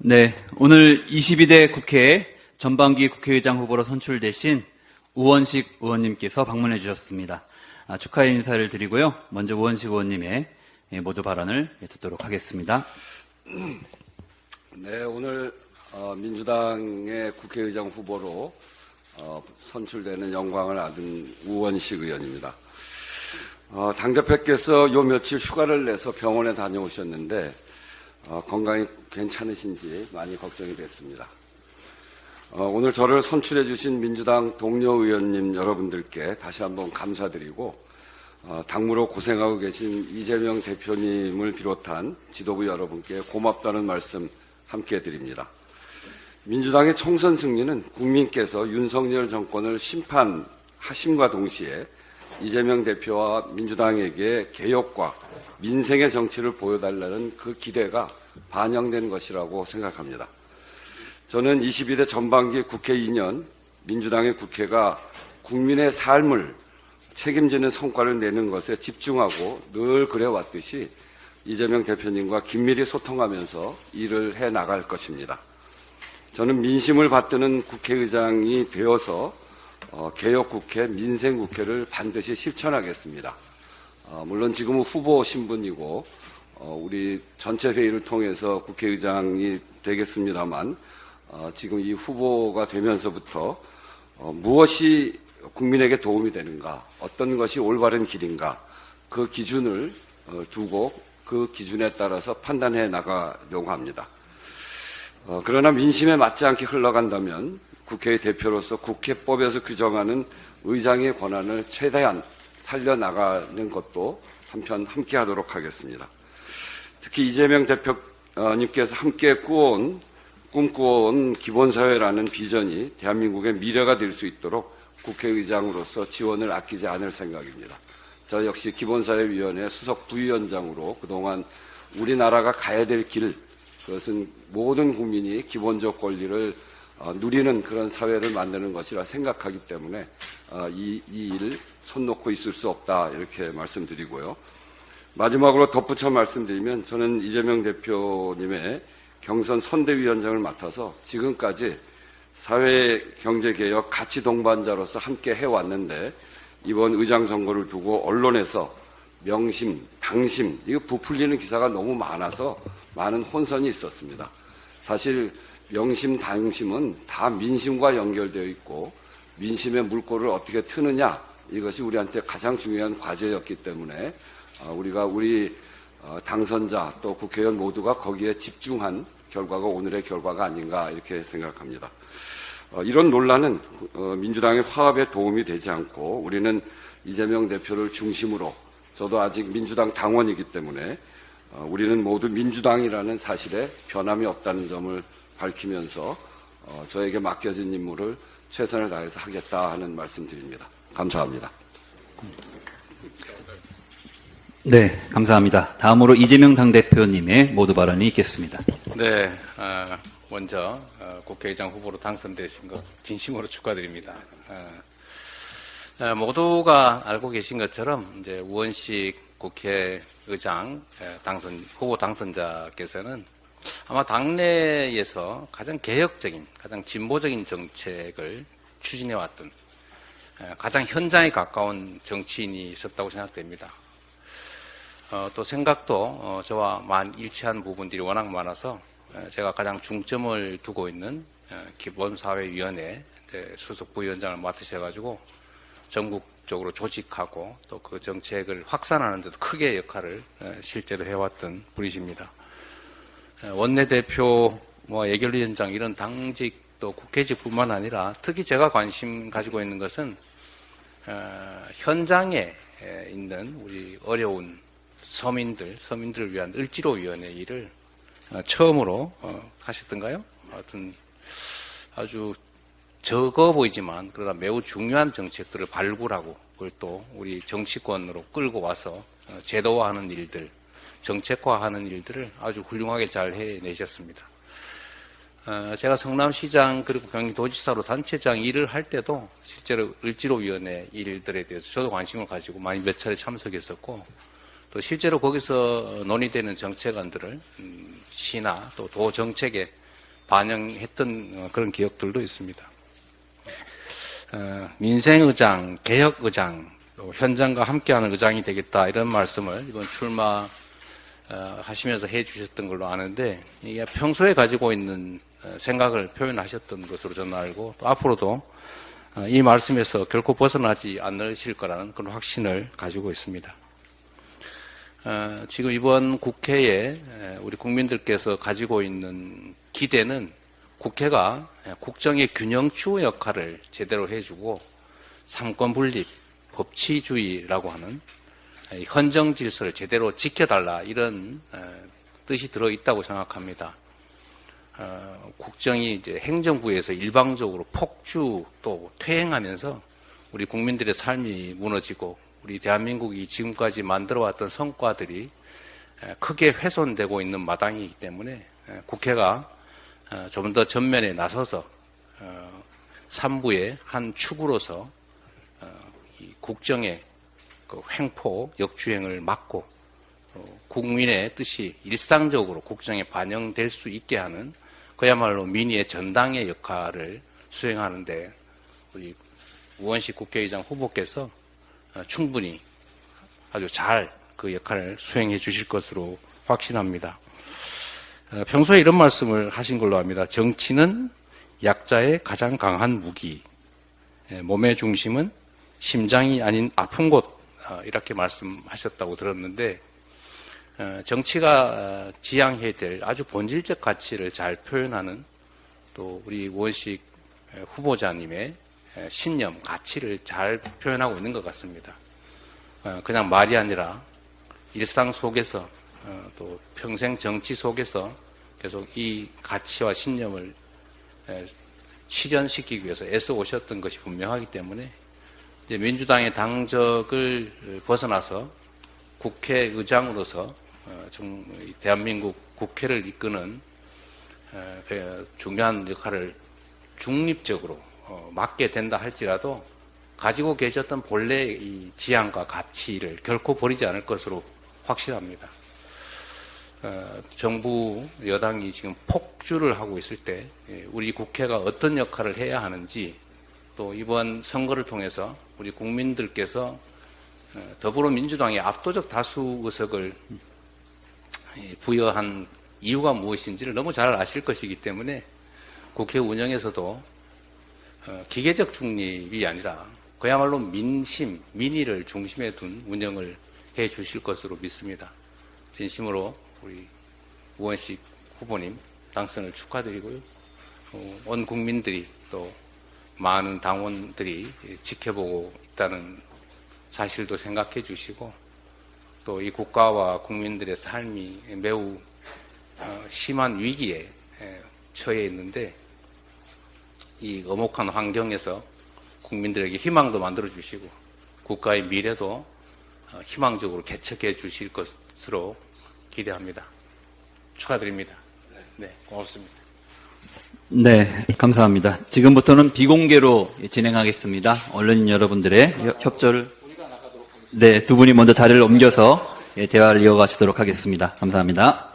네, 오늘 22대 국회 전반기 국회의장 후보로 선출되신 우원식 의원님께서 방문해 주셨습니다. 축하 인사를 드리고요. 먼저 우원식 의원님의 모두 발언을 듣도록 하겠습니다. 네, 오늘 민주당의 국회의장 후보로 선출되는 영광을 얻은 우원식 의원입니다. 당대표께서 요 며칠 휴가를 내서 병원에 다녀오셨는데 건강이 괜찮으신지 많이 걱정이 됐습니다. 오늘 저를 선출해 주신 민주당 동료 의원님 여러분들께 다시 한번 감사드리고 당무로 고생하고 계신 이재명 대표님을 비롯한 지도부 여러분께 고맙다는 말씀 함께 드립니다. 민주당의 총선 승리는 국민께서 윤석열 정권을 심판하심과 동시에 이재명 대표와 민주당에게 개혁과 민생의 정치를 보여달라는 그 기대가 반영된 것이라고 생각합니다. 저는 22대 전반기 국회 2년 민주당의 국회가 국민의 삶을 책임지는 성과를 내는 것에 집중하고 늘 그래왔듯이 이재명 대표님과 긴밀히 소통하면서 일을 해나갈 것입니다. 저는 민심을 받드는 국회의장이 되어서 개혁국회, 민생국회를 반드시 실천하겠습니다. 물론 지금은 후보 신분이고 우리 전체 회의를 통해서 국회의장이 되겠습니다만 지금 이 후보가 되면서부터 무엇이 국민에게 도움이 되는가, 어떤 것이 올바른 길인가, 그 기준을 두고 그 기준에 따라서 판단해 나가려고 합니다. 그러나 민심에 맞지 않게 흘러간다면 국회의 대표로서 국회법에서 규정하는 의장의 권한을 최대한 살려나가는 것도 한편 함께 하도록 하겠습니다. 특히 이재명 대표님께서 함께 꿈꾸어온 기본사회라는 비전이 대한민국의 미래가 될 수 있도록 국회의장으로서 지원을 아끼지 않을 생각입니다. 저 역시 기본사회위원회 수석 부위원장으로 그동안 우리나라가 가야 될 길, 그것은 모든 국민이 기본적 권리를 누리는 그런 사회를 만드는 것이라 생각하기 때문에 이 일 손 놓고 있을 수 없다 이렇게 말씀드리고요. 마지막으로 덧붙여 말씀드리면 저는 이재명 대표님의 경선 선대위원장을 맡아서 지금까지 사회경제개혁 가치 동반자로서 함께 해왔는데 이번 의장 선거를 두고 언론에서 명심, 당심, 이거 부풀리는 기사가 너무 많아서 많은 혼선이 있었습니다. 사실 명심, 당심은 다 민심과 연결되어 있고 민심의 물꼬를 어떻게 트느냐 이것이 우리한테 가장 중요한 과제였기 때문에 우리가 우리 당선자 또 국회의원 모두가 거기에 집중한 결과가 오늘의 결과가 아닌가 이렇게 생각합니다. 이런 논란은 민주당의 화합에 도움이 되지 않고 우리는 이재명 대표를 중심으로 저도 아직 민주당 당원이기 때문에 우리는 모두 민주당이라는 사실에 변함이 없다는 점을 밝히면서 저에게 맡겨진 임무를 최선을 다해서 하겠다 하는 말씀드립니다. 감사합니다. 네, 감사합니다. 다음으로 이재명 당대표님의 모두 발언이 있겠습니다. 네, 먼저 국회의장 후보로 당선되신 것 진심으로 축하드립니다. 모두가 알고 계신 것처럼 이제 우원식 국회의장 후보 당선자께서는 아마 당내에서 가장 개혁적인, 가장 진보적인 정책을 추진해왔던 가장 현장에 가까운 정치인이 있었다고 생각됩니다. 또 생각도 저와 일치한 부분들이 워낙 많아서 제가 가장 중점을 두고 있는 기본사회위원회 수석 부위원장을 맡으셔가지고 전국적으로 조직하고 또 그 정책을 확산하는 데도 크게 역할을 실제로 해왔던 분이십니다. 원내대표, 예결위원장 이런 당직 또 국회직뿐만 아니라 특히 제가 관심 가지고 있는 것은 현장에 있는 우리 어려운 서민들을 위한 을지로위원회 일을 처음으로 하셨던가요? 하여튼 아주 적어 보이지만 그러나 매우 중요한 정책들을 발굴하고 그걸 또 우리 정치권으로 끌고 와서 제도화하는 일들, 정책화하는 일들을 아주 훌륭하게 잘 해내셨습니다. 제가 성남시장 그리고 경기도지사로 단체장 일을 할 때도 실제로 을지로위원회 일들에 대해서 저도 관심을 가지고 많이 몇 차례 참석했었고 또 실제로 거기서 논의되는 정책안들을 시나 또 도 정책에 반영했던 그런 기억들도 있습니다. 민생의장, 개혁의장, 또 현장과 함께하는 의장이 되겠다 이런 말씀을 이번 출마 하시면서 해주셨던 걸로 아는데 이게 평소에 가지고 있는 생각을 표현하셨던 것으로 저는 알고 또 앞으로도 이 말씀에서 결코 벗어나지 않으실 거라는 그런 확신을 가지고 있습니다. 지금 이번 국회에 우리 국민들께서 가지고 있는 기대는 국회가 국정의 균형추 역할을 제대로 해주고 삼권분립, 법치주의라고 하는 헌정 질서를 제대로 지켜달라 이런 뜻이 들어있다고 생각합니다. 국정이 이제 행정부에서 일방적으로 폭주 또 퇴행하면서 우리 국민들의 삶이 무너지고 우리 대한민국이 지금까지 만들어왔던 성과들이 크게 훼손되고 있는 마당이기 때문에 국회가 좀 더 전면에 나서서 삼부의 한 축으로서 이 국정의 그 횡포, 역주행을 막고 국민의 뜻이 일상적으로 국정에 반영될 수 있게 하는 그야말로 민의의 전당의 역할을 수행하는데 우리 우원식 국회의장 후보께서 충분히 아주 잘 그 역할을 수행해 주실 것으로 확신합니다. 평소에 이런 말씀을 하신 걸로 압니다. 정치는 약자의 가장 강한 무기, 몸의 중심은 심장이 아닌 아픈 곳, 이렇게 말씀하셨다고 들었는데 정치가 지향해야 될 아주 본질적 가치를 잘 표현하는 또 우리 우원식 후보자님의 신념, 가치를 잘 표현하고 있는 것 같습니다. 그냥 말이 아니라 일상 속에서 또 평생 정치 속에서 계속 이 가치와 신념을 실현시키기 위해서 애써 오셨던 것이 분명하기 때문에 이제 민주당의 당적을 벗어나서 국회의장으로서 대한민국 국회를 이끄는 중요한 역할을 중립적으로 맡게 된다 할지라도 가지고 계셨던 본래의 이 지향과 가치를 결코 버리지 않을 것으로 확실합니다. 정부 여당이 지금 폭주를 하고 있을 때 우리 국회가 어떤 역할을 해야 하는지 또 이번 선거를 통해서 우리 국민들께서 더불어민주당의 압도적 다수 의석을 부여한 이유가 무엇인지를 너무 잘 아실 것이기 때문에 국회 운영에서도 기계적 중립이 아니라 그야말로 민심, 민의를 중심에 둔 운영을 해 주실 것으로 믿습니다. 진심으로 우리 우원식 후보님 당선을 축하드리고요. 온 국민들이 또 많은 당원들이 지켜보고 있다는 사실도 생각해 주시고 또 이 국가와 국민들의 삶이 매우 심한 위기에 처해 있는데 이 엄혹한 환경에서 국민들에게 희망도 만들어 주시고 국가의 미래도 희망적으로 개척해 주실 것으로 기대합니다. 축하드립니다. 네, 고맙습니다. 네, 감사합니다. 지금부터는 비공개로 진행하겠습니다. 언론인 여러분들의 협조를 네, 두 분이 먼저 자리를 옮겨서 대화를 이어가시도록 하겠습니다. 감사합니다.